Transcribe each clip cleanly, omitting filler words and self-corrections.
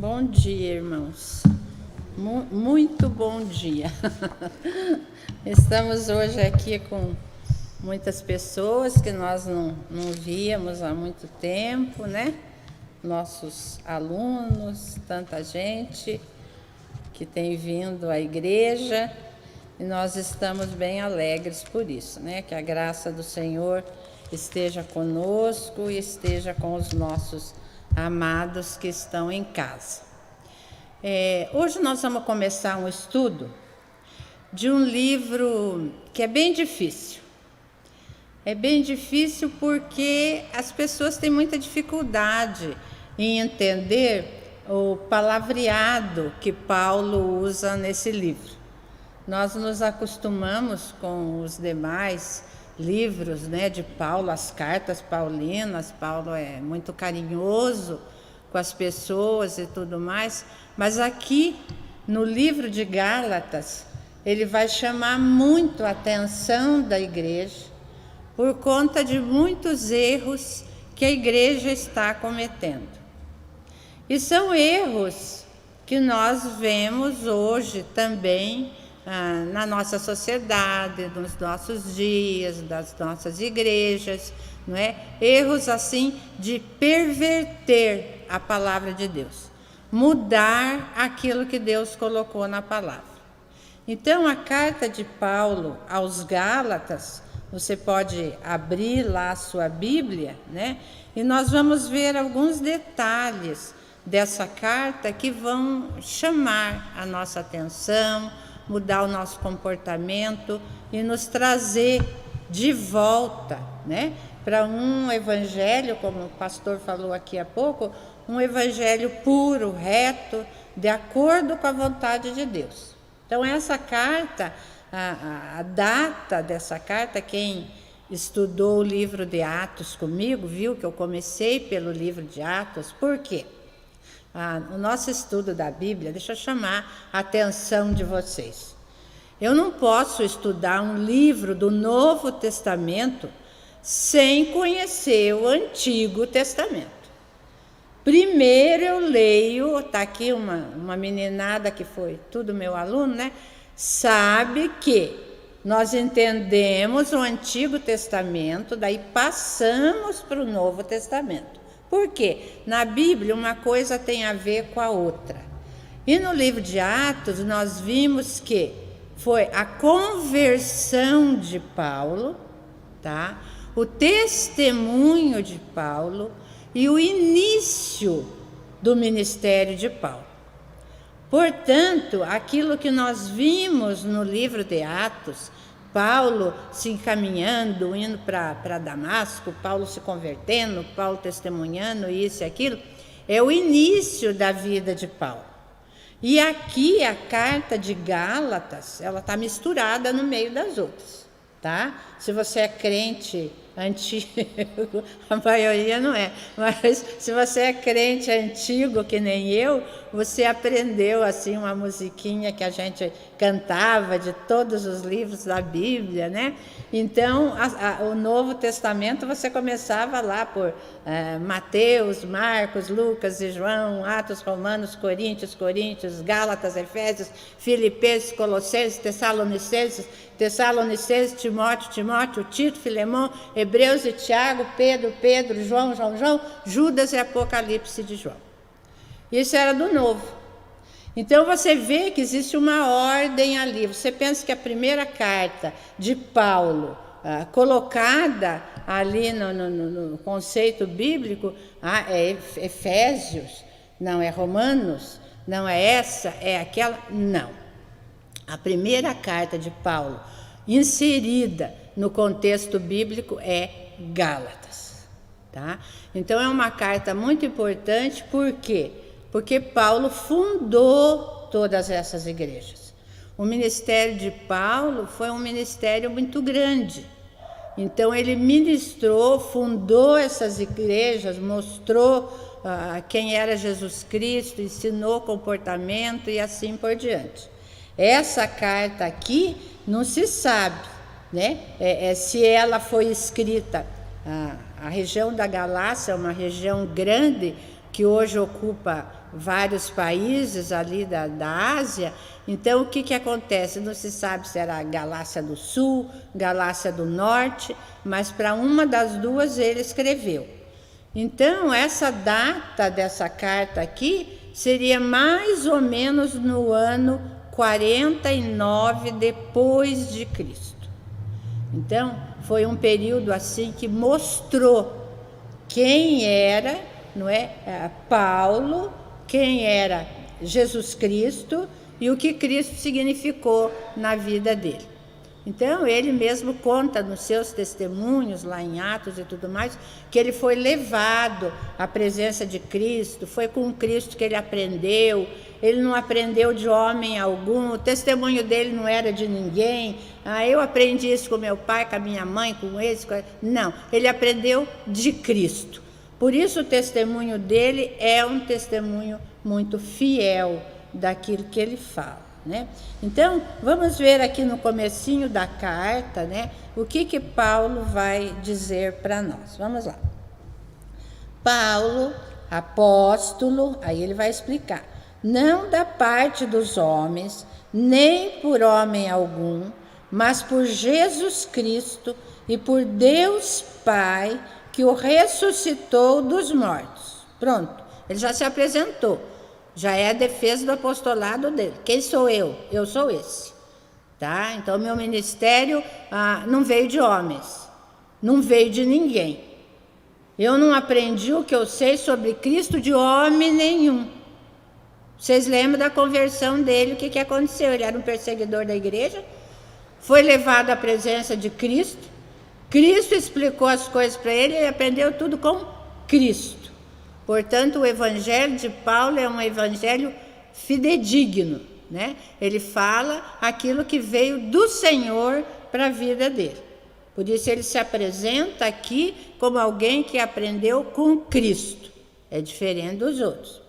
Bom dia, irmãos. Muito bom dia. Estamos hoje aqui com muitas pessoas que nós não víamos há muito tempo, né? Nossos alunos, tanta gente que tem vindo à igreja, e nós estamos bem alegres por isso, né? Que a graça do Senhor esteja conosco e esteja com os nossos amados que estão em casa. Hoje nós vamos começar um estudo de um livro que é bem difícil. É bem difícil porque as pessoas têm muita dificuldade em entender o palavreado que Paulo usa nesse livro. Nós nos acostumamos com os demais livros, né, de Paulo, as cartas paulinas. Paulo é muito carinhoso com as pessoas e tudo mais, mas aqui no livro de Gálatas ele vai chamar muito a atenção da igreja por conta de muitos erros que a igreja está cometendo. E são erros que nós vemos hoje também na nossa sociedade, nos nossos dias, das nossas igrejas, não é? Erros assim de perverter a palavra de Deus, mudar aquilo que Deus colocou na palavra. Então, a carta de Paulo aos Gálatas, você pode abrir lá a sua Bíblia, né? E nós vamos ver alguns detalhes dessa carta que vão chamar a nossa atenção, mudar o nosso comportamento e nos trazer de volta, né, para um evangelho, como o pastor falou aqui há pouco, um evangelho puro, reto, de acordo com a vontade de Deus. Então essa carta, a data dessa carta, quem estudou o livro de Atos comigo, viu que eu comecei pelo livro de Atos. Por quê? O nosso estudo da Bíblia, deixa eu chamar a atenção de vocês. Eu não posso estudar um livro do Novo Testamento sem conhecer o Antigo Testamento. Primeiro eu leio, está aqui uma meninada que foi tudo meu aluno, né? Sabe que nós entendemos o Antigo Testamento, daí passamos para o Novo Testamento. Por quê? Na Bíblia uma coisa tem a ver com a outra. E no livro de Atos nós vimos que foi a conversão de Paulo, tá? O testemunho de Paulo e o início do ministério de Paulo. Portanto, aquilo que nós vimos no livro de Atos, Paulo se encaminhando, indo para Damasco, Paulo se convertendo, Paulo testemunhando isso e aquilo, é o início da vida de Paulo. E aqui a carta de Gálatas, ela está misturada no meio das outras, tá? Se você é crente antigo, a maioria não é, mas se você é crente antigo que nem eu, você aprendeu assim uma musiquinha que a gente cantava de todos os livros da Bíblia, né? Então o Novo Testamento você começava lá por Mateus, Marcos, Lucas e João, Atos, Romanos, Coríntios, Gálatas, Efésios, Filipenses, Colossenses, Tessalonicenses, Timóteo, Tito, Filemão, Hebreus e Tiago, Pedro, João, Judas e Apocalipse de João. Isso era do Novo. Então você vê que existe uma ordem ali. Você pensa que a primeira carta de Paulo, colocada ali no conceito bíblico, é Efésios, não é Romanos, não é essa, é aquela, não. A primeira carta de Paulo, inserida no contexto bíblico, é Gálatas, tá? Então é uma carta muito importante, por quê? Porque Paulo fundou todas essas igrejas. O ministério de Paulo foi um ministério muito grande. Então ele ministrou, fundou essas igrejas, mostrou quem era Jesus Cristo, ensinou comportamento e assim por diante. Essa carta aqui não se sabe, né? Se ela foi escrita, a região da Galácia é uma região grande, que hoje ocupa vários países ali da Ásia. Então, o que acontece? Não se sabe se era a Galácia do Sul, Galácia do Norte, mas para uma das duas ele escreveu. Então, essa data dessa carta aqui seria mais ou menos no ano 49 depois de Cristo. Então, foi um período assim que mostrou quem era, não é, Paulo, quem era Jesus Cristo e o que Cristo significou na vida dele. Então, ele mesmo conta nos seus testemunhos, lá em Atos e tudo mais, que ele foi levado à presença de Cristo, foi com Cristo que ele aprendeu, ele não aprendeu de homem algum, o testemunho dele não era de ninguém, eu aprendi isso com meu pai, com a minha mãe, com eles, não, ele aprendeu de Cristo. Por isso o testemunho dele é um testemunho muito fiel daquilo que ele fala. Né? Então, vamos ver aqui no comecinho da carta, né, o que Paulo vai dizer para nós. Vamos lá. Paulo, apóstolo, aí ele vai explicar, não da parte dos homens, nem por homem algum, mas por Jesus Cristo e por Deus Pai, que o ressuscitou dos mortos. Pronto, ele já se apresentou. Já é a defesa do apostolado dele. Quem sou eu? Eu sou esse. Tá? Então, meu ministério não veio de homens, não veio de ninguém. Eu não aprendi o que eu sei sobre Cristo de homem nenhum. Vocês lembram da conversão dele, o que aconteceu? Ele era um perseguidor da igreja, foi levado à presença de Cristo, Cristo explicou as coisas para ele, ele aprendeu tudo com Cristo. Portanto, o evangelho de Paulo é um evangelho fidedigno, né? Ele fala aquilo que veio do Senhor para a vida dele. Por isso ele se apresenta aqui como alguém que aprendeu com Cristo. É diferente dos outros.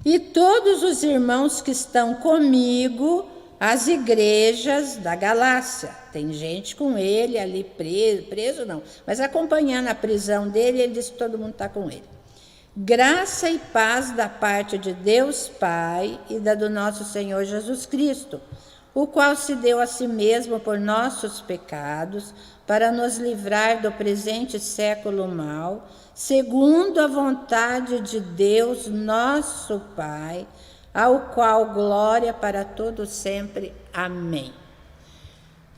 E todos os irmãos que estão comigo, as igrejas da Galácia. Tem gente com ele ali preso não, mas acompanhando a prisão dele, ele disse que todo mundo está com ele. Graça e paz da parte de Deus Pai e da do nosso Senhor Jesus Cristo, o qual se deu a si mesmo por nossos pecados, para nos livrar do presente século mau, segundo a vontade de Deus nosso Pai, ao qual glória para todos sempre. Amém.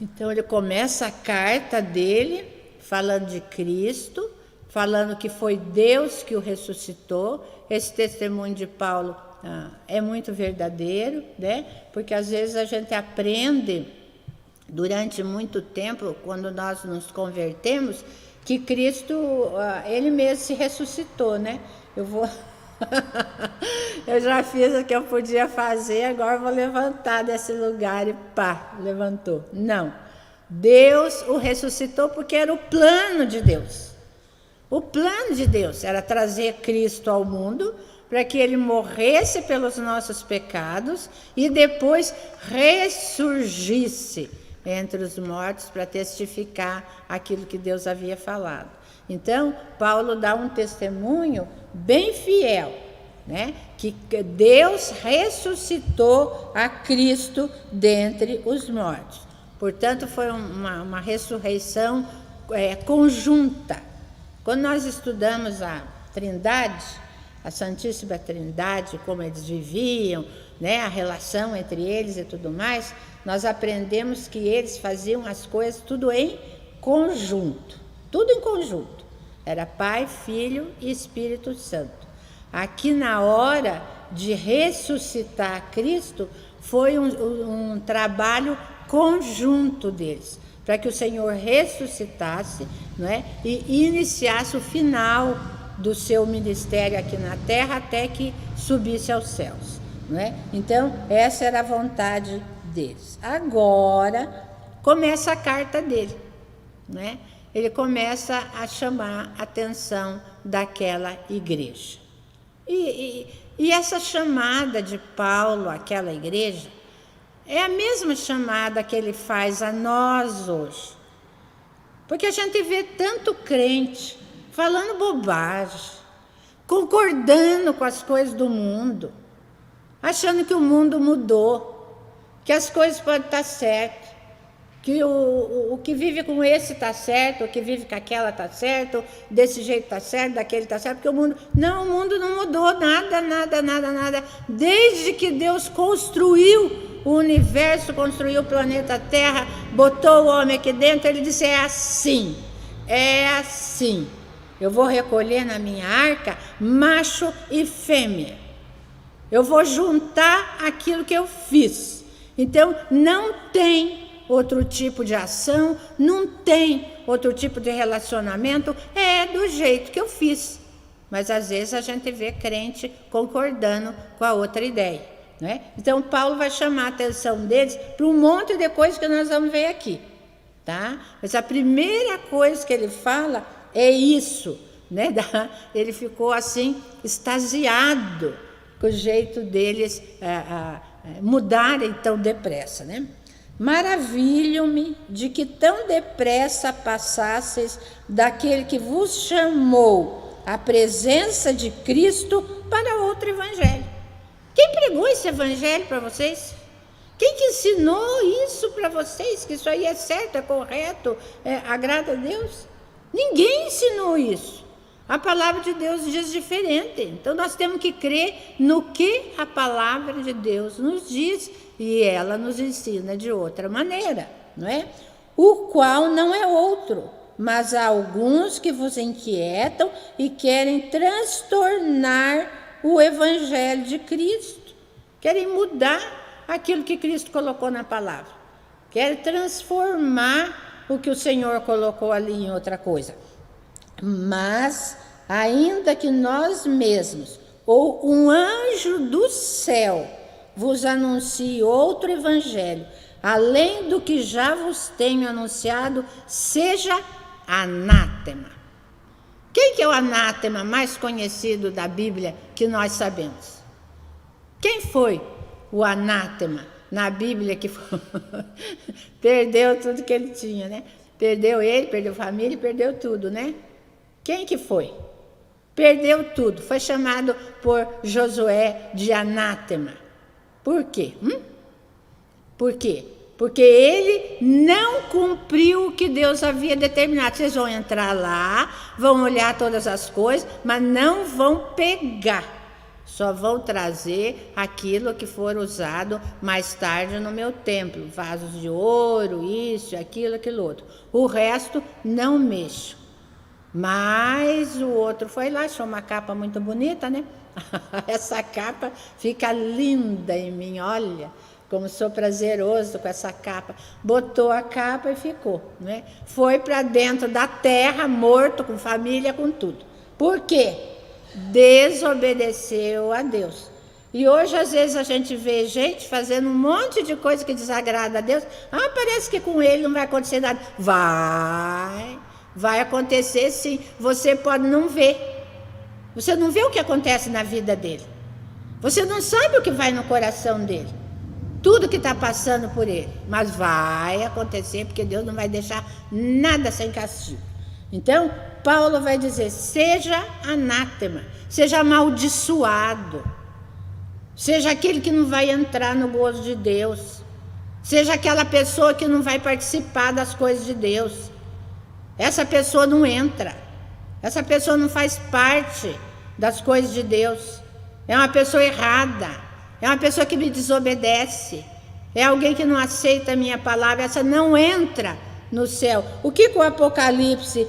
Então ele começa a carta dele falando de Cristo, falando que foi Deus que o ressuscitou. Esse testemunho de Paulo é muito verdadeiro, né? Porque às vezes a gente aprende durante muito tempo, quando nós nos convertemos, que Cristo, ele mesmo se ressuscitou, né? Eu já fiz o que eu podia fazer, agora vou levantar desse lugar e pá, levantou. Não, Deus o ressuscitou porque era o plano de Deus. O plano de Deus era trazer Cristo ao mundo para que ele morresse pelos nossos pecados e depois ressurgisse entre os mortos para testificar aquilo que Deus havia falado. Então, Paulo dá um testemunho bem fiel, né? Que Deus ressuscitou a Cristo dentre os mortos. Portanto, foi uma ressurreição conjunta. Quando nós estudamos a Trindade, a Santíssima Trindade, como eles viviam, né, a relação entre eles e tudo mais, nós aprendemos que eles faziam as coisas tudo em conjunto, tudo em conjunto. Era Pai, Filho e Espírito Santo. Aqui na hora de ressuscitar Cristo, foi um trabalho conjunto deles, para que o Senhor ressuscitasse, não é? E iniciasse o final do seu ministério aqui na terra até que subisse aos céus. Não é? Então, essa era a vontade deles. Agora, começa a carta dele. Não é? Ele começa a chamar a atenção daquela igreja. E essa chamada de Paulo àquela igreja é a mesma chamada que ele faz a nós hoje. Porque a gente vê tanto crente falando bobagem, concordando com as coisas do mundo, achando que o mundo mudou, que as coisas podem estar certas, que o que vive com esse está certo, o que vive com aquela está certo, desse jeito está certo, daquele está certo, porque o mundo não mudou nada. Desde que Deus construiu o universo, construiu o planeta Terra, botou o homem aqui dentro, ele disse, é assim. Eu vou recolher na minha arca macho e fêmea. Eu vou juntar aquilo que eu fiz. Então, não tem outro tipo de ação, não tem outro tipo de relacionamento, é do jeito que eu fiz. Mas às vezes a gente vê crente concordando com a outra ideia, não é? Então Paulo vai chamar a atenção deles para um monte de coisas que nós vamos ver aqui, tá? Mas a primeira coisa que ele fala é isso, né? Ele ficou assim extasiado com o jeito deles mudarem tão depressa, né? Maravilho-me de que tão depressa passasseis daquele que vos chamou à presença de Cristo para outro evangelho. Quem pregou esse evangelho para vocês? Quem que ensinou isso para vocês? Que isso aí é certo, é correto, agrada a Deus? Ninguém ensinou isso. A palavra de Deus diz diferente. Então nós temos que crer no que a palavra de Deus nos diz. E ela nos ensina de outra maneira, não é? O qual não é outro, mas há alguns que vos inquietam e querem transtornar o evangelho de Cristo. Querem mudar aquilo que Cristo colocou na palavra. Querem transformar o que o Senhor colocou ali em outra coisa. Mas, ainda que nós mesmos, ou um anjo do céu, vos anuncie outro evangelho, além do que já vos tenho anunciado, seja anátema. Quem que é o anátema mais conhecido da Bíblia que nós sabemos? Quem foi o anátema na Bíblia que perdeu tudo que ele tinha, né? Perdeu ele, perdeu família, perdeu tudo, né? Quem que foi? Perdeu tudo. Foi chamado por Josué de anátema. Por quê? Por quê? Porque ele não cumpriu o que Deus havia determinado. Vocês vão entrar lá, vão olhar todas as coisas, mas não vão pegar. Só vão trazer aquilo que for usado mais tarde no meu templo. Vasos de ouro, isso, aquilo, aquilo outro. O resto, não mexo. Mas o outro foi lá, achou uma capa muito bonita, né? Essa capa fica linda em mim, olha, como sou prazeroso com essa capa. Botou a capa e ficou, né? Foi para dentro da terra, morto, com família, com tudo. Por quê? Desobedeceu a Deus. E hoje, às vezes, a gente vê gente fazendo um monte de coisa que desagrada a Deus. Parece que com ele não vai acontecer nada. Vai acontecer sim. Você pode não ver. Você não vê o que acontece na vida dele. Você não sabe o que vai no coração dele. Tudo que está passando por ele. Mas vai acontecer, porque Deus não vai deixar nada sem castigo. Então, Paulo vai dizer, seja anátema, seja amaldiçoado, seja aquele que não vai entrar no gozo de Deus, seja aquela pessoa que não vai participar das coisas de Deus. Essa pessoa não entra. Essa pessoa não faz parte das coisas de Deus. É uma pessoa errada. É uma pessoa que me desobedece. É alguém que não aceita a minha palavra. Essa não entra no céu. O que o Apocalipse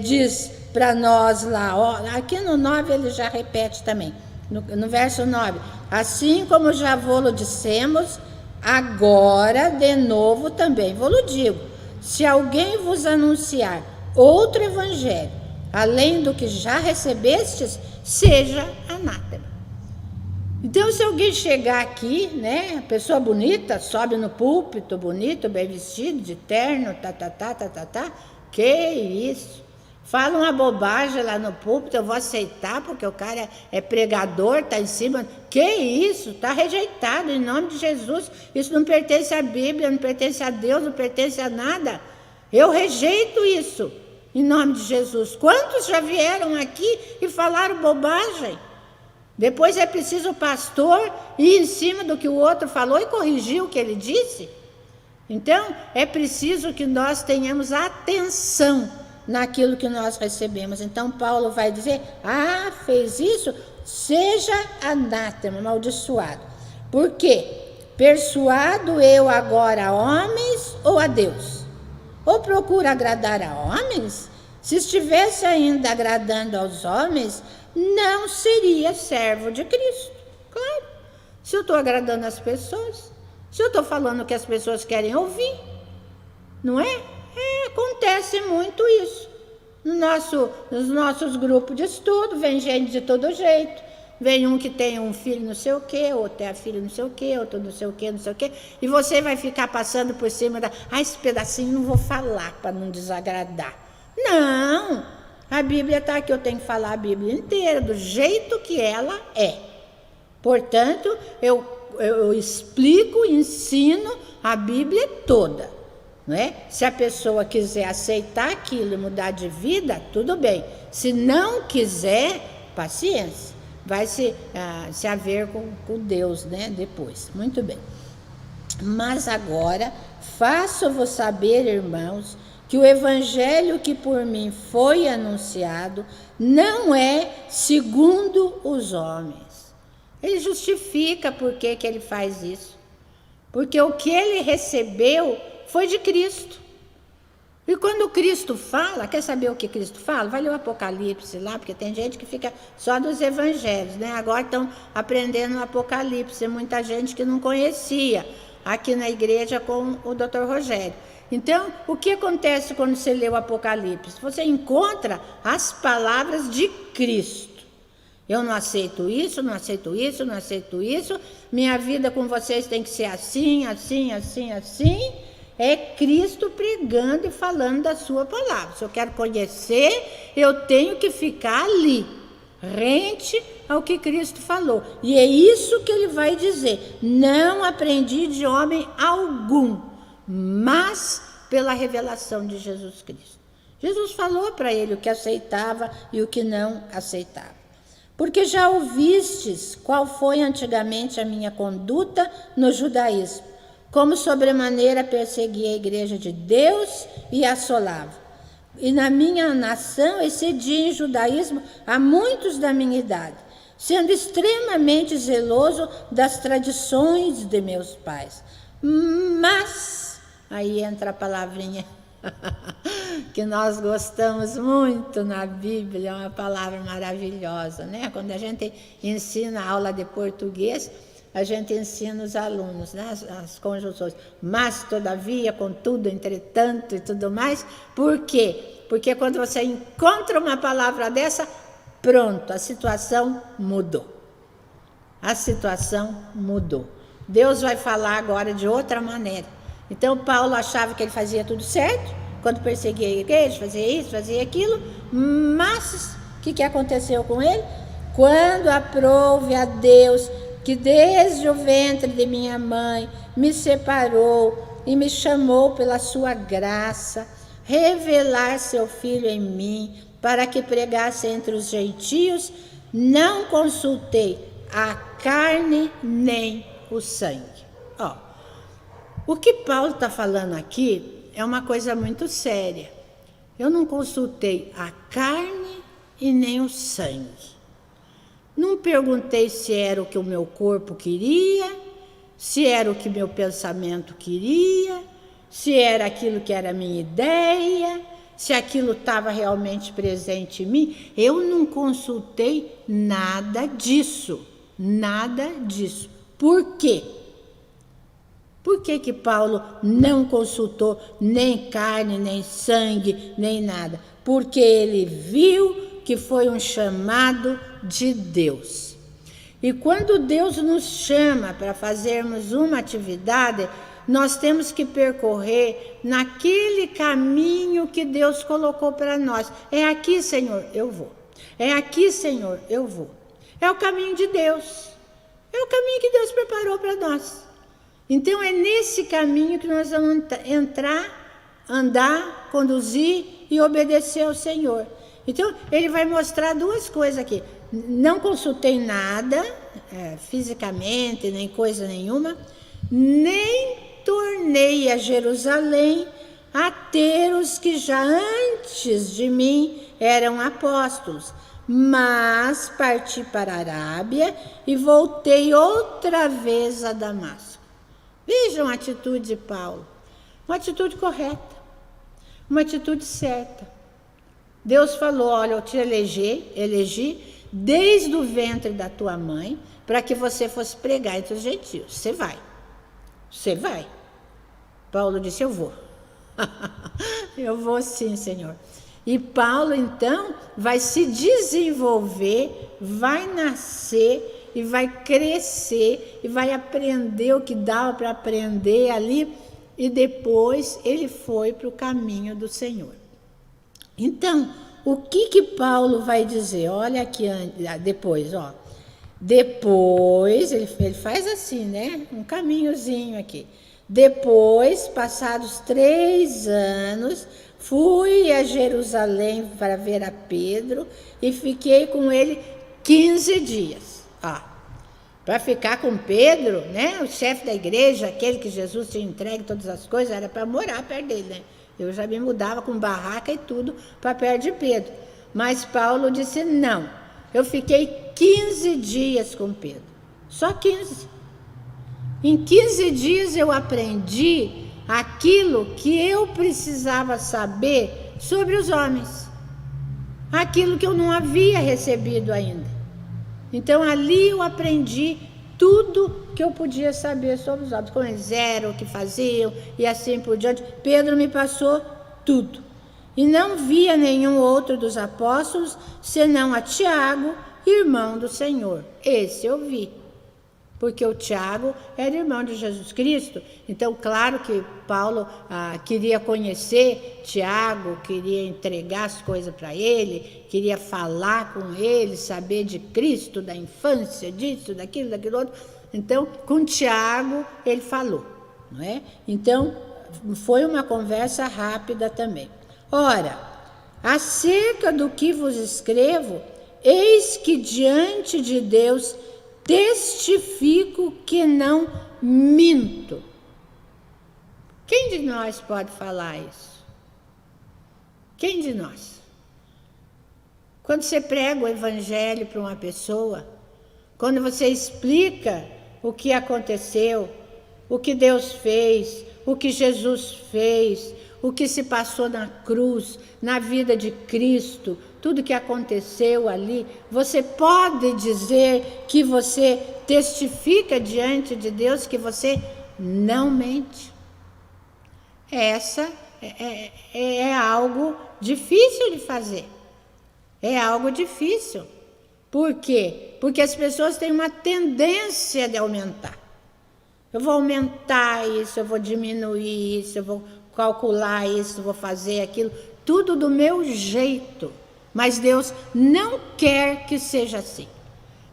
diz para nós lá? Aqui no 9 ele já repete também. No verso 9. Assim como já vou-lo dissemos, agora de novo também vou-lo digo. Se alguém vos anunciar outro evangelho, além do que já recebestes, seja anátema. Então, se alguém chegar aqui, né, pessoa bonita, sobe no púlpito, bonito, bem vestido, de terno, que isso? Fala uma bobagem lá no púlpito, eu vou aceitar, porque o cara é pregador, está em cima. Que isso? Está rejeitado, em nome de Jesus. Isso não pertence à Bíblia, não pertence a Deus, não pertence a nada. Eu rejeito isso. em nome de Jesus. Quantos já vieram aqui e falaram bobagem? Depois é preciso o pastor ir em cima do que o outro falou e corrigir o que ele disse. Então, é preciso que nós tenhamos atenção naquilo que nós recebemos. Então, Paulo vai dizer, fez isso, seja anátema, amaldiçoado. Por quê? Persuado eu agora a homens ou a Deus? Ou procuro agradar a homens? Se estivesse ainda agradando aos homens, não seria servo de Cristo. Claro, se eu estou agradando as pessoas, se eu estou falando o que as pessoas querem ouvir, não é? Acontece muito isso. Nos nossos grupos de estudo, vem gente de todo jeito. Vem um que tem um filho não sei o quê, outro tem a filha não sei o quê, outro não sei o quê, não sei o quê. E você vai ficar passando por cima esse pedacinho não vou falar para não desagradar. Não! A Bíblia está aqui, eu tenho que falar a Bíblia inteira, do jeito que ela é. Portanto, eu explico, ensino a Bíblia toda. Não é? Se a pessoa quiser aceitar aquilo e mudar de vida, tudo bem. Se não quiser, paciência. Vai se haver com Deus, né? Depois. Muito bem. Mas agora, faço-vos saber, irmãos, que o evangelho que por mim foi anunciado não é segundo os homens. Ele justifica por que ele faz isso. Porque o que ele recebeu foi de Cristo. E quando Cristo fala, quer saber o que Cristo fala? Vai ler o Apocalipse lá, porque tem gente que fica só dos evangelhos, né? Agora estão aprendendo o Apocalipse, muita gente que não conhecia aqui na igreja com o Dr. Rogério. Então, o que acontece quando você lê o Apocalipse? Você encontra as palavras de Cristo. Eu não aceito isso, não aceito isso, não aceito isso. Minha vida com vocês tem que ser assim, assim, assim, assim. É Cristo pregando e falando da sua palavra. Se eu quero conhecer, eu tenho que ficar ali, rente ao que Cristo falou. E é isso que ele vai dizer. Não aprendi de homem algum, mas pela revelação de Jesus Cristo. Jesus falou para ele o que aceitava e o que não aceitava. Porque já ouvistes qual foi antigamente a minha conduta no judaísmo, como sobremaneira persegui a igreja de Deus e assolava. E na minha nação excedi em judaísmo a muitos da minha idade, sendo extremamente zeloso das tradições de meus pais. Mas, aí entra a palavrinha que nós gostamos muito na Bíblia, é uma palavra maravilhosa, né? Quando a gente ensina a aula de português, a gente ensina os alunos, né, as conjunções, mas, todavia, contudo, entretanto e tudo mais. Por quê? Porque quando você encontra uma palavra dessa, pronto, a situação mudou. A situação mudou. Deus vai falar agora de outra maneira. Então, Paulo achava que ele fazia tudo certo, quando perseguia a igreja, fazia isso, fazia aquilo, mas o que aconteceu com ele? Quando aprouve a Deus, que desde o ventre de minha mãe me separou e me chamou pela sua graça, revelar seu Filho em mim, para que pregasse entre os gentios, não consultei a carne nem o sangue. O que Paulo está falando aqui é uma coisa muito séria. Eu não consultei a carne e nem o sangue. Não perguntei se era o que o meu corpo queria, se era o que meu pensamento queria, se era aquilo que era a minha ideia, se aquilo estava realmente presente em mim. Eu não consultei nada disso, nada disso. Por quê? Por que Paulo não consultou nem carne, nem sangue, nem nada? Porque ele viu que foi um chamado de Deus. E quando Deus nos chama para fazermos uma atividade, nós temos que percorrer naquele caminho que Deus colocou para nós. É aqui, Senhor, eu vou. É aqui, Senhor, eu vou. É o caminho de Deus. É o caminho que Deus preparou para nós. Então, é nesse caminho que nós vamos entrar andar, conduzir e obedecer ao Senhor. Então, ele vai mostrar duas coisas aqui. Não consultei nada, fisicamente, nem coisa nenhuma, nem tornei a Jerusalém a ter os que já antes de mim eram apóstolos, mas parti para a Arábia e voltei outra vez a Damasco. Vejam a atitude de Paulo, uma atitude correta, uma atitude certa. Deus falou, olha, eu te elegi desde o ventre da tua mãe, para que você fosse pregar entre os gentios. Você vai. Paulo disse, eu vou. Eu vou sim, Senhor. E Paulo, então, vai se desenvolver, vai nascer e vai crescer e vai aprender o que dava para aprender ali, e depois ele foi para o caminho do Senhor. Então, o que Paulo vai dizer? Olha aqui depois, ó. Depois, ele faz assim, né? Um caminhozinho aqui. Depois, passados 3 anos, fui a Jerusalém para ver a Pedro e fiquei com ele 15 dias. Para ficar com Pedro, né? O chefe da igreja, aquele que Jesus tinha entregue todas as coisas, era para morar perto dele, né? Eu já me mudava com barraca e tudo para perto de Pedro. Mas Paulo disse, não, eu fiquei 15 dias com Pedro. Só 15. Em 15 dias eu aprendi aquilo que eu precisava saber sobre os homens. Aquilo que eu não havia recebido ainda. Então ali eu aprendi tudo que eu podia saber sobre os homens, como eles eram, o que faziam e assim por diante. Pedro me passou tudo. E não via nenhum outro dos apóstolos, senão a Tiago, irmão do Senhor. Esse eu vi, porque o Tiago era irmão de Jesus Cristo. Então, claro que Paulo queria conhecer Tiago, queria entregar as coisas para ele, queria falar com ele, saber de Cristo, da infância, disso, daquilo outro. Então, com Tiago ele falou, não é? Então, foi uma conversa rápida também. Ora, acerca do que vos escrevo, eis que diante de Deus testifico que não minto. Quem de nós pode falar isso? Quem de nós? Quando você prega o evangelho para uma pessoa, quando você explica o que aconteceu, o que Deus fez, o que Jesus fez, o que se passou na cruz, na vida de Cristo, tudo que aconteceu ali, você pode dizer que você testifica diante de Deus que você não mente. Essa é algo difícil de fazer. É algo difícil. Por quê? Porque as pessoas têm uma tendência de aumentar. Eu vou aumentar isso, eu vou diminuir isso, eu vou calcular isso, eu vou fazer aquilo, tudo do meu jeito. Mas Deus não quer que seja assim.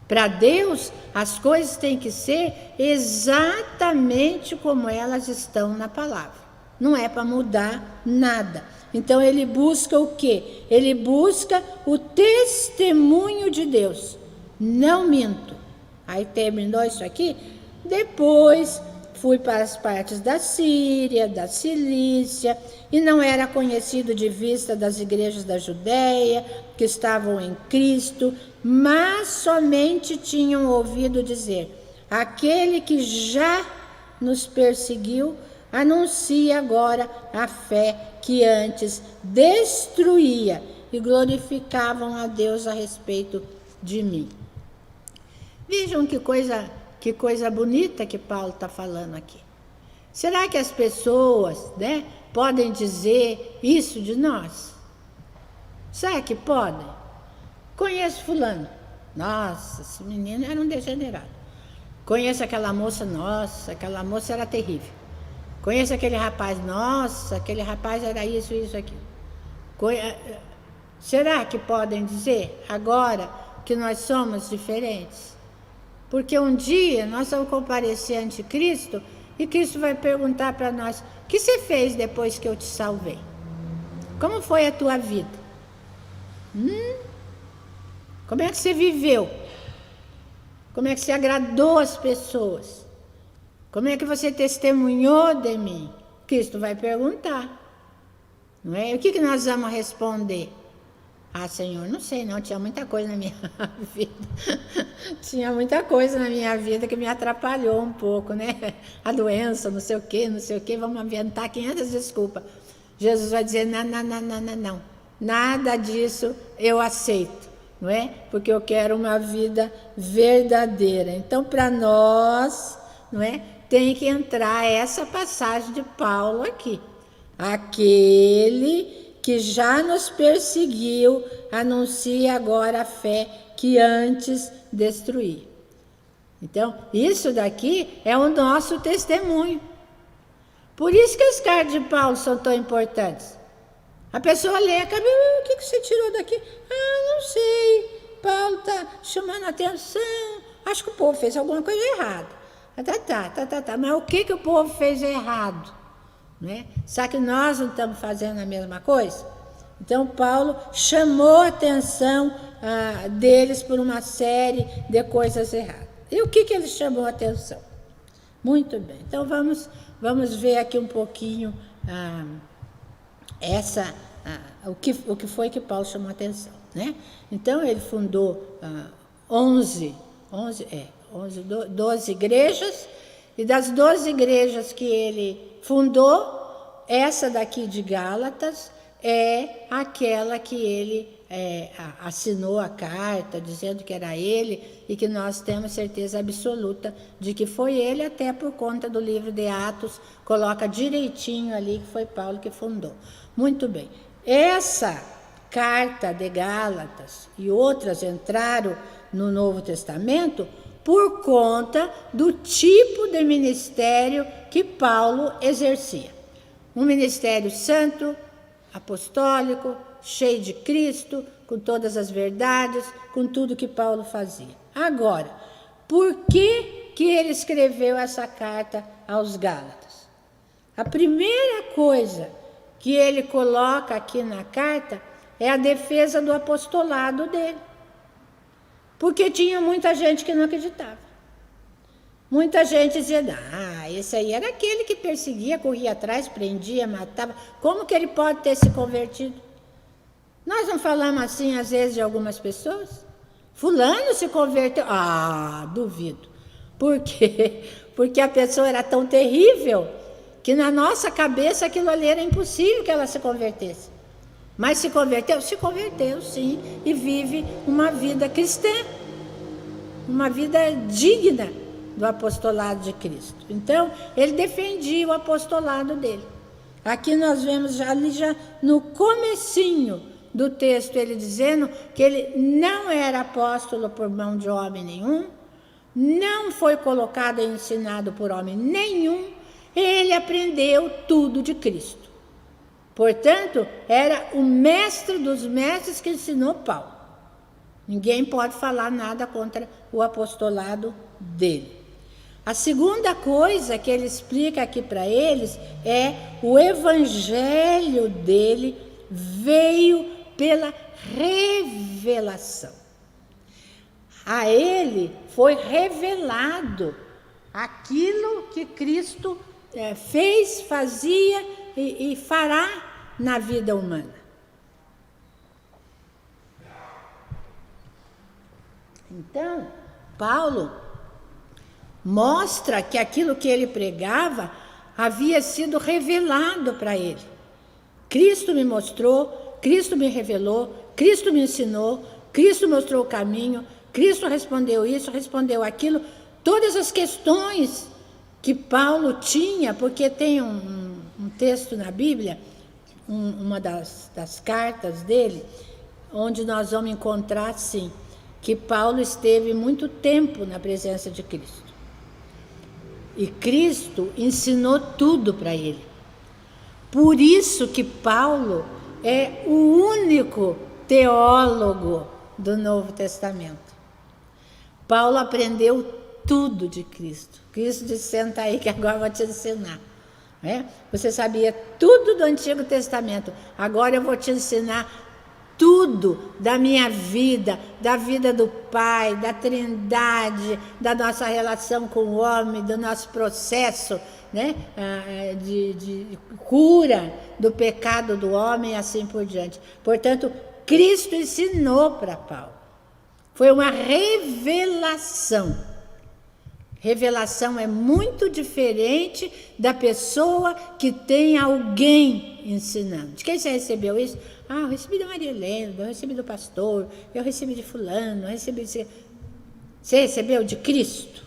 Para Deus, as coisas têm que ser exatamente como elas estão na palavra. Não é para mudar nada. Então ele busca o quê? Ele busca o testemunho de Deus. Não minto. Aí terminou isso aqui. Depois fui para as partes da Síria, da Cilícia, e não era conhecido de vista das igrejas da Judéia, que estavam em Cristo, mas somente tinham ouvido dizer, aquele que já nos perseguiu, anuncia agora a fé que antes destruía, e glorificavam a Deus a respeito de mim. Vejam que coisa bonita que Paulo está falando aqui. Será que as pessoas, né, podem dizer isso de nós? Será que podem? Conheço fulano. Nossa, esse menino era um degenerado. Conheço aquela moça, nossa, aquela moça era terrível. Conheço aquele rapaz, nossa, aquele rapaz era isso, aquilo. Será que podem dizer agora que nós somos diferentes? Porque um dia nós vamos comparecer ante Cristo E Cristo vai perguntar para nós: o que você fez depois que eu te salvei? Como foi a tua vida? Como é que você viveu? Como é que você agradou as pessoas? Como é que você testemunhou de mim? Cristo vai perguntar. Não é? E o que nós vamos responder? Ah, Senhor, não sei não, tinha muita coisa na minha vida. Tinha muita coisa na minha vida que me atrapalhou um pouco, né? A doença, não sei o quê, vamos inventar 500 desculpas. Jesus vai dizer, não. Nada disso eu aceito, não é? Porque eu quero uma vida verdadeira. Então, para nós, não é? Tem que entrar essa passagem de Paulo aqui. Aquele que já nos perseguiu, anuncia agora a fé que antes destruía. Então, isso daqui é o nosso testemunho. Por isso que as cartas de Paulo são tão importantes. A pessoa lê, o que você tirou daqui? Ah, não sei, Paulo está chamando a atenção, acho que o povo fez alguma coisa errada. Tá. Mas o que o povo fez errado? Né? Será que nós não estamos fazendo a mesma coisa? Então Paulo chamou a atenção deles por uma série de coisas erradas. E o que ele chamou a atenção? Muito bem, então vamos ver aqui um pouquinho o que foi que Paulo chamou a atenção, né? Então ele fundou 12 igrejas, e das 12 igrejas que ele fundou, essa daqui de Gálatas é aquela que ele assinou a carta, dizendo que era ele, e que nós temos certeza absoluta de que foi ele, até por conta do livro de Atos, coloca direitinho ali que foi Paulo que fundou. Muito bem. Essa carta de Gálatas e outras entraram no Novo Testamento por conta do tipo de ministério que Paulo exercia. Um ministério santo, apostólico, cheio de Cristo, com todas as verdades, com tudo que Paulo fazia. Agora, por que ele escreveu essa carta aos Gálatas? A primeira coisa que ele coloca aqui na carta é a defesa do apostolado dele. Porque tinha muita gente que não acreditava. Muita gente dizia, esse aí era aquele que perseguia, corria atrás, prendia, matava. Como que ele pode ter se convertido? Nós não falamos assim, às vezes, de algumas pessoas? Fulano se converteu. Duvido. Por quê? Porque a pessoa era tão terrível que na nossa cabeça aquilo ali era impossível que ela se convertesse. Mas se converteu? Se converteu, sim, e vive uma vida cristã, uma vida digna do apostolado de Cristo. Então, ele defendia o apostolado dele. Aqui nós vemos ali já no comecinho do texto, ele dizendo que ele não era apóstolo por mão de homem nenhum, não foi colocado e ensinado por homem nenhum, ele aprendeu tudo de Cristo. Portanto, era o mestre dos mestres que ensinou Paulo. Ninguém pode falar nada contra o apostolado dele. A segunda coisa que ele explica aqui para eles é o evangelho dele veio pela revelação. A ele foi revelado aquilo que Cristo fez, fazia e fará na vida humana. Então, Paulo mostra que aquilo que ele pregava havia sido revelado para ele. Cristo me mostrou, Cristo me revelou, Cristo me ensinou, Cristo mostrou o caminho, Cristo respondeu isso, respondeu aquilo. Todas as questões que Paulo tinha, porque tem um texto na Bíblia, uma das cartas dele, onde nós vamos encontrar, sim, que Paulo esteve muito tempo na presença de Cristo. E Cristo ensinou tudo para ele. Por isso que Paulo é o único teólogo do Novo Testamento. Paulo aprendeu tudo de Cristo. Cristo disse, senta aí que agora eu vou te ensinar. Você sabia tudo do Antigo Testamento, agora eu vou te ensinar tudo da minha vida, da vida do Pai, da Trindade, da nossa relação com o homem, do nosso processo, de cura do pecado do homem e assim por diante. Portanto, Cristo ensinou para Paulo. Foi uma revelação. Revelação é muito diferente da pessoa que tem alguém ensinando. De quem você recebeu isso? Eu recebi da Maria Helena, eu recebi do pastor, eu recebi de fulano, eu recebi de... Você recebeu de Cristo?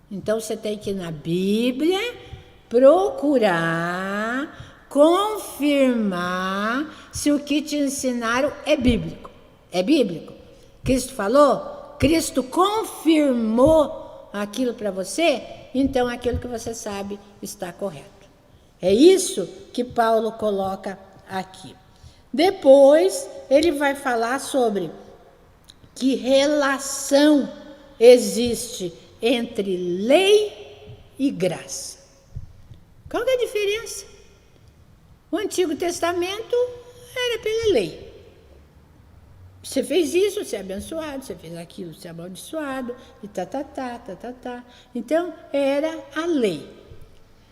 Então você tem que ir na Bíblia procurar, confirmar se o que te ensinaram é bíblico. É bíblico? Cristo falou? Cristo confirmou aquilo para você? Então aquilo que você sabe está correto. É isso que Paulo coloca aqui. Depois ele vai falar sobre que relação existe entre lei e graça. Qual que é a diferença? O Antigo Testamento era pela lei. Você fez isso, você é abençoado, você fez aquilo, você é amaldiçoado, e tá. Então, era a lei.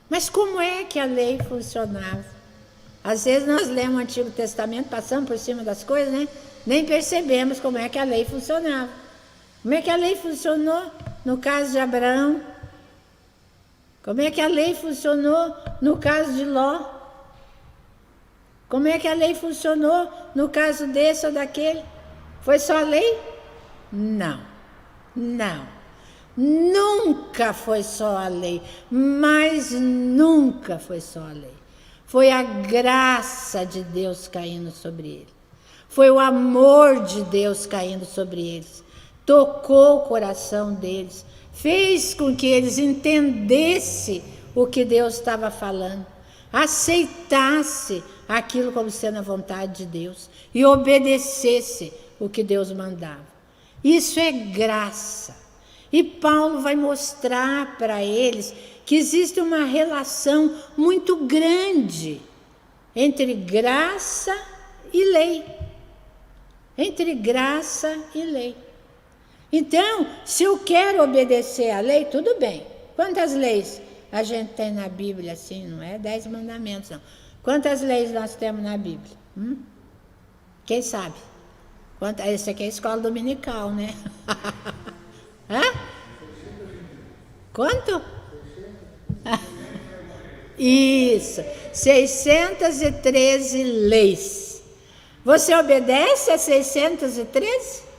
Mas como é que a lei funcionava? Às vezes nós lemos o Antigo Testamento, passamos por cima das coisas, nem percebemos como é que a lei funcionava. Como é que a lei funcionou no caso de Abraão? Como é que a lei funcionou no caso de Ló? Como é que a lei funcionou no caso desse ou daquele? Foi só a lei? Não. Nunca foi só a lei, mas nunca foi só a lei. Foi a graça de Deus caindo sobre ele. Foi o amor de Deus caindo sobre eles. Tocou o coração deles. Fez com que eles entendessem o que Deus estava falando. Aceitasse aquilo como sendo a vontade de Deus. E obedecesse o que Deus mandava. Isso é graça. E Paulo vai mostrar para eles que existe uma relação muito grande entre graça e lei. Entre graça e lei. Então, se eu quero obedecer à lei, tudo bem. Quantas leis a gente tem na Bíblia assim? Não é 10 mandamentos, não. Quantas leis nós temos na Bíblia? Quem sabe? Esse aqui é a escola dominical, né? Hã? Quanto? Isso, 613 leis. Você obedece a 613?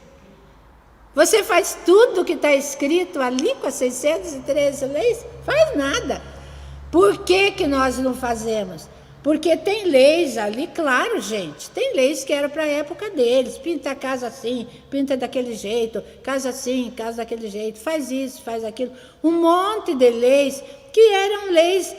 Você faz tudo que está escrito ali com as 613 leis? Faz nada. Por que nós não fazemos? Porque tem leis ali, claro, gente, tem leis que eram para a época deles. Pinta a casa assim, pinta daquele jeito, casa assim, casa daquele jeito, faz isso, faz aquilo. Um monte de leis que eram leis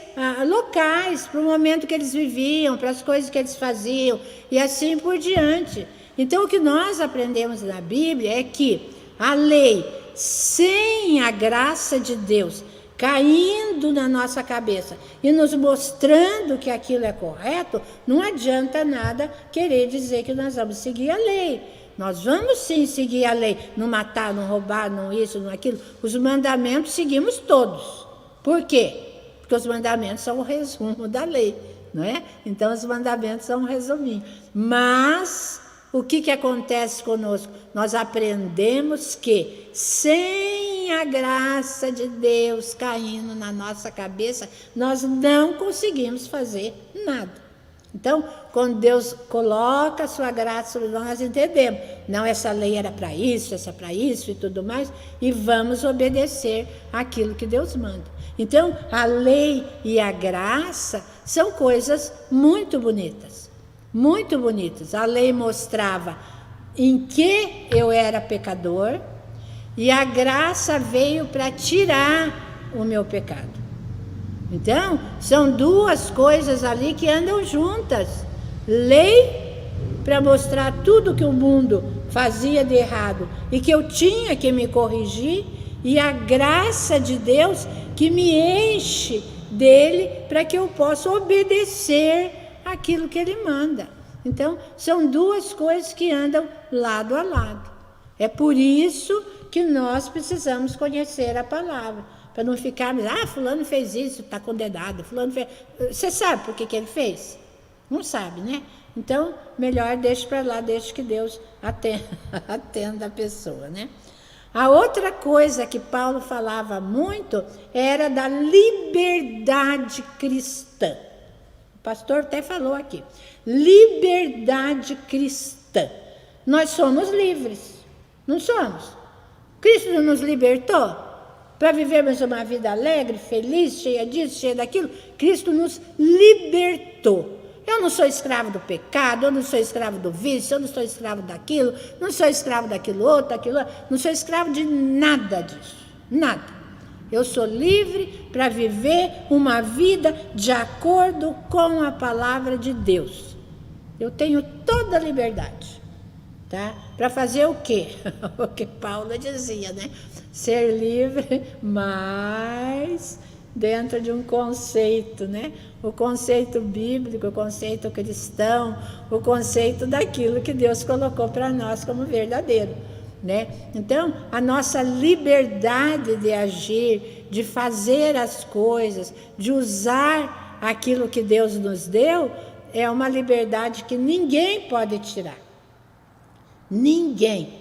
locais, para o momento que eles viviam, para as coisas que eles faziam, e assim por diante. Então, o que nós aprendemos na Bíblia é que a lei, sem a graça de Deus, caindo na nossa cabeça e nos mostrando que aquilo é correto, não adianta nada querer dizer que nós vamos seguir a lei. Nós vamos sim seguir a lei, não matar, não roubar, não isso, não aquilo. Os mandamentos seguimos todos. Por quê? Porque os mandamentos são o resumo da lei, não é? Então os mandamentos são um resuminho. Mas o que acontece conosco? Nós aprendemos que sem a graça de Deus caindo na nossa cabeça, nós não conseguimos fazer nada. Então, quando Deus coloca a sua graça sobre nós entendemos. Não, essa lei era para isso, essa para isso e tudo mais, e vamos obedecer aquilo que Deus manda. Então, a lei e a graça são coisas muito bonitas. Muito bonitas. A lei mostrava em que eu era pecador e a graça veio para tirar o meu pecado. Então, são duas coisas ali que andam juntas. Lei para mostrar tudo que o mundo fazia de errado e que eu tinha que me corrigir, e a graça de Deus que me enche dele para que eu possa obedecer aquilo que ele manda. Então, são duas coisas que andam lado a lado. É por isso que nós precisamos conhecer a palavra, para não ficarmos, fulano fez isso, está condenado, fulano fez... Você sabe por que ele fez? Não sabe, né? Então, melhor deixe para lá, deixe que Deus atenda a pessoa, né? A outra coisa que Paulo falava muito era da liberdade cristã. O pastor até falou aqui. Liberdade cristã. Nós somos livres, não somos? Cristo não nos libertou para vivermos uma vida alegre, feliz, cheia disso, cheia daquilo. Cristo nos libertou. Eu não sou escravo do pecado, eu não sou escravo do vício, eu não sou escravo daquilo, não sou escravo daquilo outro, não sou escravo de nada disso, nada. Eu sou livre para viver uma vida de acordo com a palavra de Deus. Eu tenho toda a liberdade, tá? Para fazer o quê? O que Paulo dizia, né? Ser livre, mas dentro de um conceito, né? O conceito bíblico, o conceito cristão, o conceito daquilo que Deus colocou para nós como verdadeiro, né? Então, a nossa liberdade de agir, de fazer as coisas, de usar aquilo que Deus nos deu, é uma liberdade que ninguém pode tirar. Ninguém,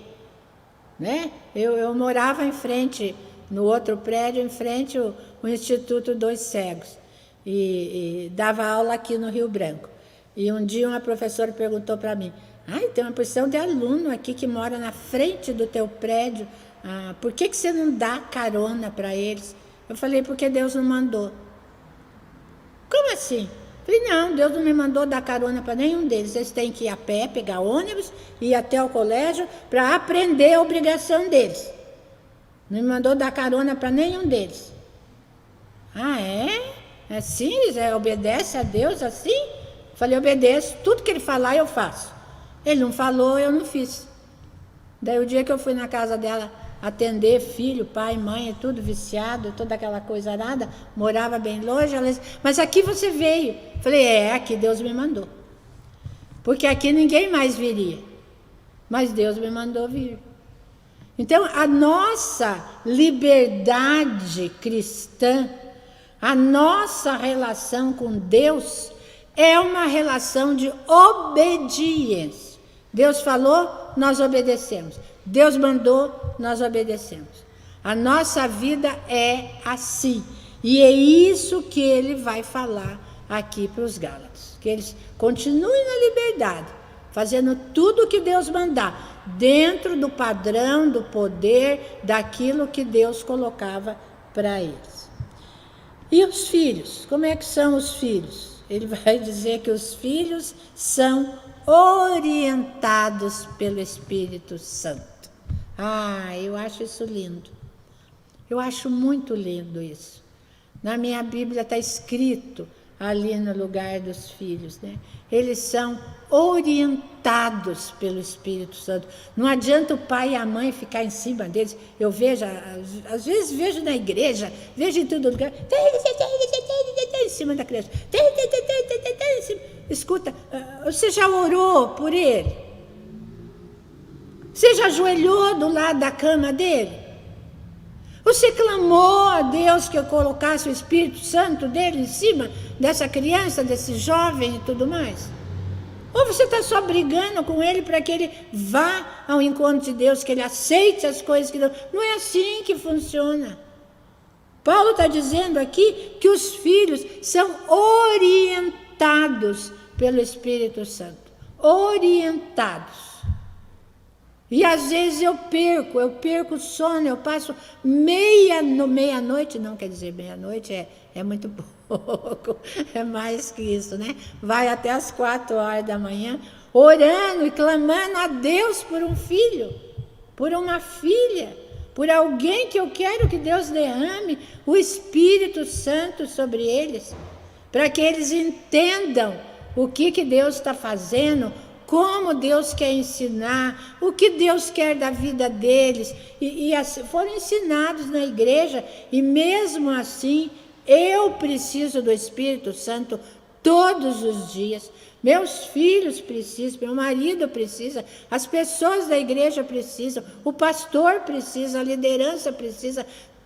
né? Eu morava em frente, no outro prédio, em frente o Instituto dos Cegos, e dava aula aqui no Rio Branco. E um dia uma professora perguntou para mim, tem uma porção de aluno aqui que mora na frente do teu prédio, por que você não dá carona para eles? Eu falei, porque Deus não mandou. Como assim? Eu falei, não, Deus não me mandou dar carona para nenhum deles. Eles têm que ir a pé, pegar ônibus, ir até o colégio para aprender a obrigação deles. Não me mandou dar carona para nenhum deles. É? Assim? Obedece a Deus assim? Eu falei, obedeço. Tudo que ele falar, eu faço. Ele não falou, eu não fiz. Daí o dia que eu fui na casa dela atender filho, pai, mãe, tudo viciado, toda aquela coisa arada, morava bem longe, ela disse, mas aqui você veio. Eu falei, aqui Deus me mandou. Porque aqui ninguém mais viria. Mas Deus me mandou vir. Então, a nossa liberdade cristã, a nossa relação com Deus é uma relação de obediência. Deus falou, nós obedecemos. Deus mandou, nós obedecemos. A nossa vida é assim. E é isso que ele vai falar aqui para os Gálatas. Que eles continuem na liberdade, fazendo tudo o que Deus mandar, dentro do padrão, do poder, daquilo que Deus colocava para eles. E os filhos? Como é que são os filhos? Ele vai dizer que os filhos são orientados pelo Espírito Santo. Eu acho isso lindo. Eu acho muito lindo isso. Na minha Bíblia está escrito ali no lugar dos filhos, né? Eles são orientados pelo Espírito Santo. Não adianta o pai e a mãe ficar em cima deles. Eu vejo, às vezes vejo na igreja, vejo em todo lugar, em cima da criança. Escuta, você já orou por ele? Você já ajoelhou do lado da cama dele? Você clamou a Deus que eu colocasse o Espírito Santo dele em cima dessa criança, desse jovem e tudo mais? Ou você está só brigando com ele para que ele vá ao encontro de Deus, que ele aceite as coisas que Deus... Não é assim que funciona. Paulo está dizendo aqui que os filhos são orientados pelo Espírito Santo. Orientados. E às vezes eu perco o sono, eu passo meia-noite, não quer dizer meia-noite, é muito pouco, é mais que isso, né? Vai até as 4 horas da manhã, orando e clamando a Deus por um filho, por uma filha, por alguém que eu quero que Deus derrame o Espírito Santo sobre eles, para que eles entendam o que Deus está fazendo, como Deus quer ensinar, o que Deus quer da vida deles. E assim, foram ensinados na igreja, e mesmo assim, eu preciso do Espírito Santo todos os dias. Meus filhos precisam, meu marido precisa, as pessoas da igreja precisam, o pastor precisa, a liderança precisa,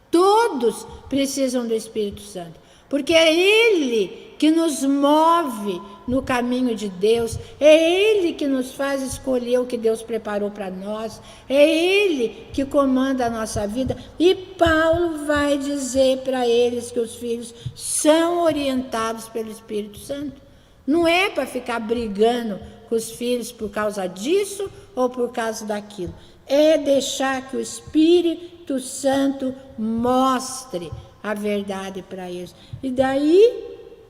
todos precisam do Espírito Santo. Porque é Ele que nos move no caminho de Deus, é Ele que nos faz escolher o que Deus preparou para nós, é Ele que comanda a nossa vida. E Paulo vai dizer para eles que os filhos são orientados pelo Espírito Santo. Não é para ficar brigando com os filhos por causa disso ou por causa daquilo. É deixar que o Espírito Santo mostre a verdade para eles. E daí,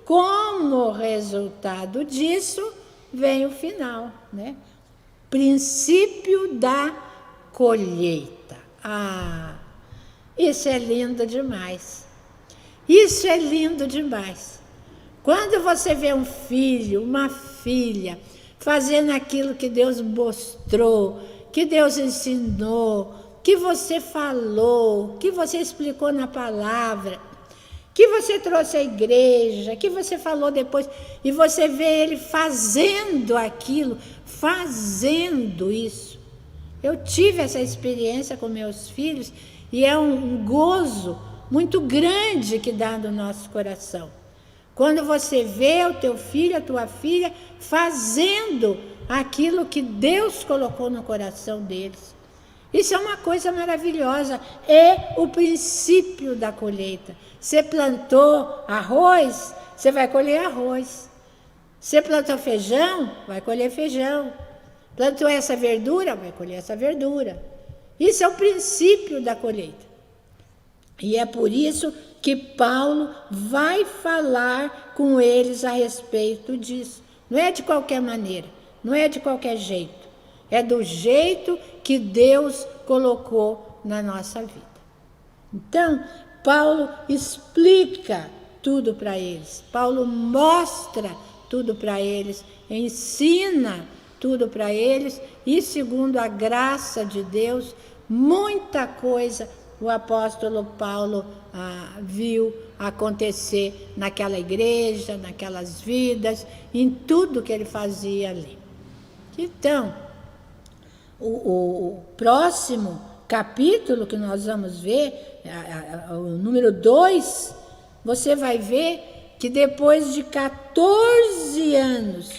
como resultado disso, vem o final, né? Princípio da colheita. Isso é lindo demais. Isso é lindo demais. Quando você vê um filho, uma filha, fazendo aquilo que Deus mostrou, que Deus ensinou, que você falou, que você explicou na palavra, que você trouxe à igreja, que você falou depois, e você vê ele fazendo aquilo, fazendo isso. Eu tive essa experiência com meus filhos, e é um gozo muito grande que dá no nosso coração. Quando você vê o teu filho, a tua filha, fazendo aquilo que Deus colocou no coração deles. Isso é uma coisa maravilhosa, é o princípio da colheita. Você plantou arroz, você vai colher arroz. Você plantou feijão, vai colher feijão. Plantou essa verdura, vai colher essa verdura. Isso é o princípio da colheita. E é por isso que Paulo vai falar com eles a respeito disso. Não é de qualquer maneira, não é de qualquer jeito. É do jeito que Deus colocou na nossa vida. Então, Paulo explica tudo para eles. Paulo mostra tudo para eles, ensina tudo para eles. E segundo a graça de Deus, muita coisa o apóstolo Paulo viu acontecer naquela igreja, naquelas vidas, em tudo que ele fazia ali. Então, o próximo capítulo que nós vamos ver, o número 2, você vai ver que depois de 14 anos,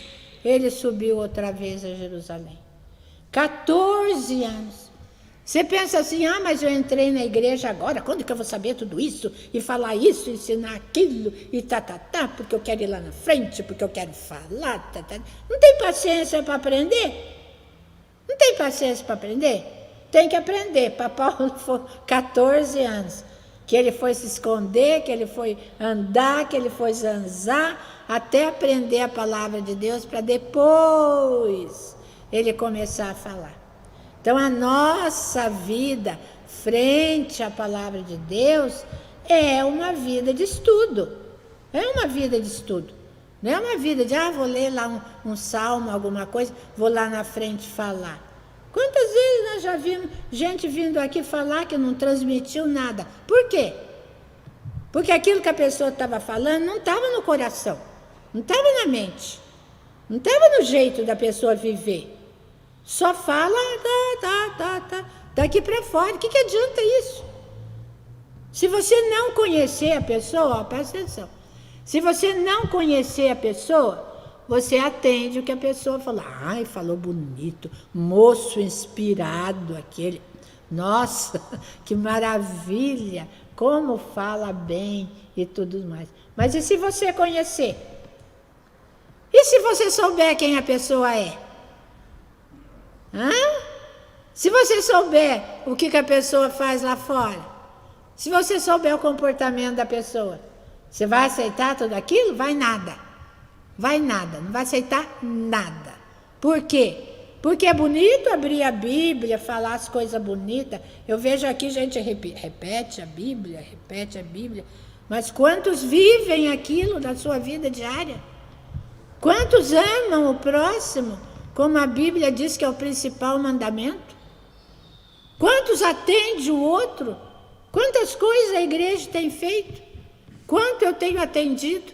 ele subiu outra vez a Jerusalém. 14 anos. Você pensa assim, mas eu entrei na igreja agora, quando que eu vou saber tudo isso? E falar isso, ensinar aquilo, e porque eu quero ir lá na frente, porque eu quero falar, Não tem paciência para aprender? Não tem paciência para aprender? Tem que aprender. Para Paulo foi 14 anos, que ele foi se esconder, que ele foi andar, que ele foi zanzar, até aprender a palavra de Deus, para depois ele começar a falar. Então, a nossa vida frente à palavra de Deus é uma vida de estudo. É uma vida de estudo. Não é uma vida de, vou ler lá um salmo, alguma coisa, vou lá na frente falar. Quantas vezes nós já vimos gente vindo aqui falar que não transmitiu nada? Por quê? Porque aquilo que a pessoa estava falando não estava no coração, não estava na mente, não estava no jeito da pessoa viver. Só fala, daqui para fora. O que adianta isso? Se você não conhecer a pessoa, presta atenção. Se você não conhecer a pessoa, você atende o que a pessoa fala. Falou bonito, moço inspirado aquele. Nossa, que maravilha, como fala bem e tudo mais. Mas e se você conhecer? E se você souber quem a pessoa é? Se você souber o que a pessoa faz lá fora, se você souber o comportamento da pessoa, você vai aceitar tudo aquilo? Vai nada, não vai aceitar nada. Por quê? Porque é bonito abrir a Bíblia, falar as coisas bonitas. Eu vejo aqui gente repete a Bíblia, mas quantos vivem aquilo na sua vida diária? Quantos amam o próximo? como a Bíblia diz que é o principal mandamento? Quantos atende o outro? Quantas coisas a igreja tem feito? Quanto eu tenho atendido?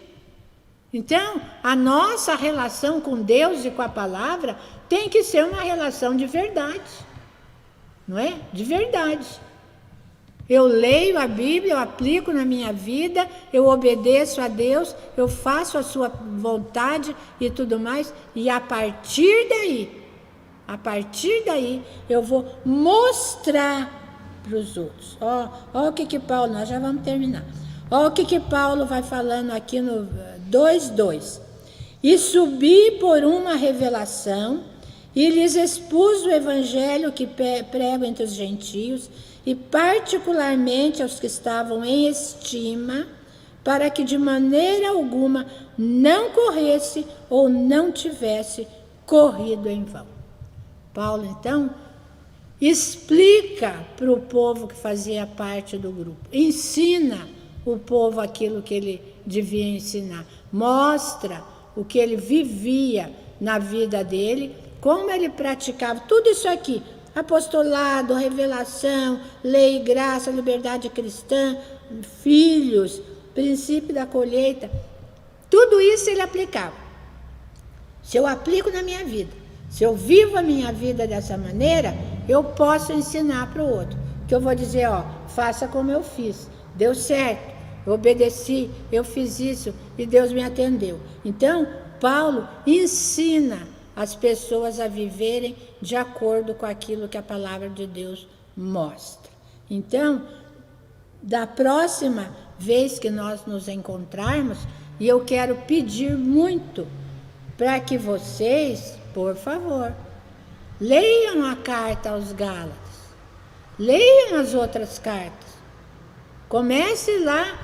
Então, a nossa relação com Deus e com a palavra tem que ser uma relação de verdade. Não é? De verdade. Eu leio a Bíblia, eu aplico na minha vida, eu obedeço a Deus, eu faço a sua vontade e tudo mais, e a partir daí, eu vou mostrar para os outros. Ó o que Paulo, nós já vamos terminar. Ó o que Paulo vai falando aqui no 2:2. E subi por uma revelação, e lhes expus o evangelho que prego entre os gentios, e particularmente aos que estavam em estima, para que de maneira alguma não corresse ou não tivesse corrido em vão. Paulo, então, explica para o povo que fazia parte do grupo, ensina o povo aquilo que ele devia ensinar, mostra o que ele vivia na vida dele, como ele praticava tudo isso aqui, apostolado, revelação, lei, graça, liberdade cristã, filhos, princípio da colheita, tudo isso ele aplicava. Se eu aplico na minha vida, se eu vivo a minha vida dessa maneira, eu posso ensinar para o outro. Que eu vou dizer, faça como eu fiz, deu certo, eu obedeci, eu fiz isso e Deus me atendeu. Então, Paulo ensina as pessoas a viverem de acordo com aquilo que a palavra de Deus mostra. Então, da próxima vez que nós nos encontrarmos, e eu quero pedir muito para que vocês, por favor, leiam a carta aos Gálatas, leiam as outras cartas. Comece lá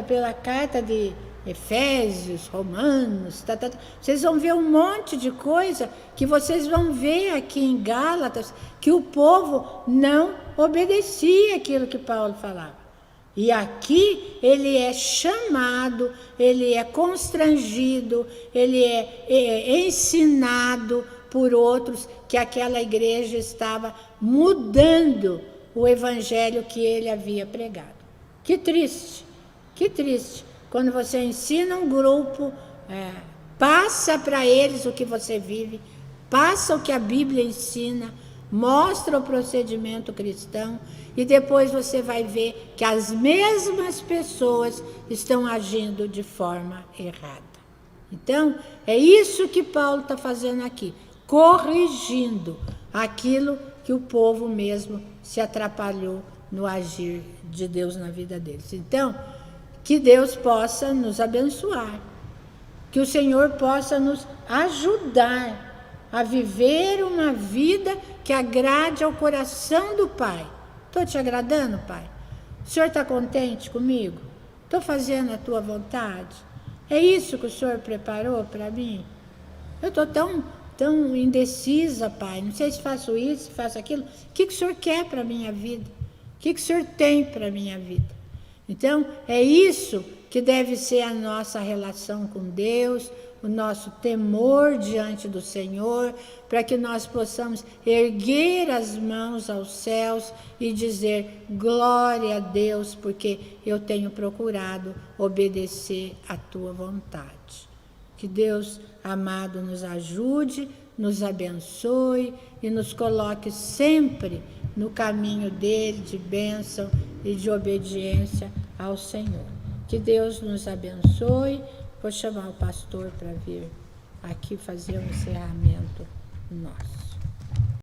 pela carta de Efésios, Romanos, vocês vão ver um monte de coisa que vocês vão ver aqui em Gálatas, que o povo não obedecia aquilo que Paulo falava. E aqui ele é chamado, ele é constrangido, ele é ensinado por outros que aquela igreja estava mudando o evangelho que ele havia pregado. Que triste, que triste. Quando você ensina um grupo, passa para eles o que você vive, passa o que a Bíblia ensina, mostra o procedimento cristão, e depois você vai ver que as mesmas pessoas estão agindo de forma errada. Então, é isso que Paulo está fazendo aqui, corrigindo aquilo que o povo mesmo se atrapalhou no agir de Deus na vida deles. Então, que Deus possa nos abençoar, que o Senhor possa nos ajudar a viver uma vida que agrade ao coração do Pai. Estou te agradando, Pai? O Senhor está contente comigo? Estou fazendo a Tua vontade? É isso que o Senhor preparou para mim? Eu estou tão indecisa, Pai, não sei se faço isso, se faço aquilo. O que o Senhor quer para a minha vida? O que o Senhor tem para a minha vida? Então, é isso que deve ser a nossa relação com Deus, o nosso temor diante do Senhor, para que nós possamos erguer as mãos aos céus e dizer glória a Deus, porque eu tenho procurado obedecer à Tua vontade. Que Deus amado nos ajude, nos abençoe e nos coloque sempre no caminho dele de bênção e de obediência ao Senhor. Que Deus nos abençoe. Vou chamar o pastor para vir aqui fazer um encerramento nosso.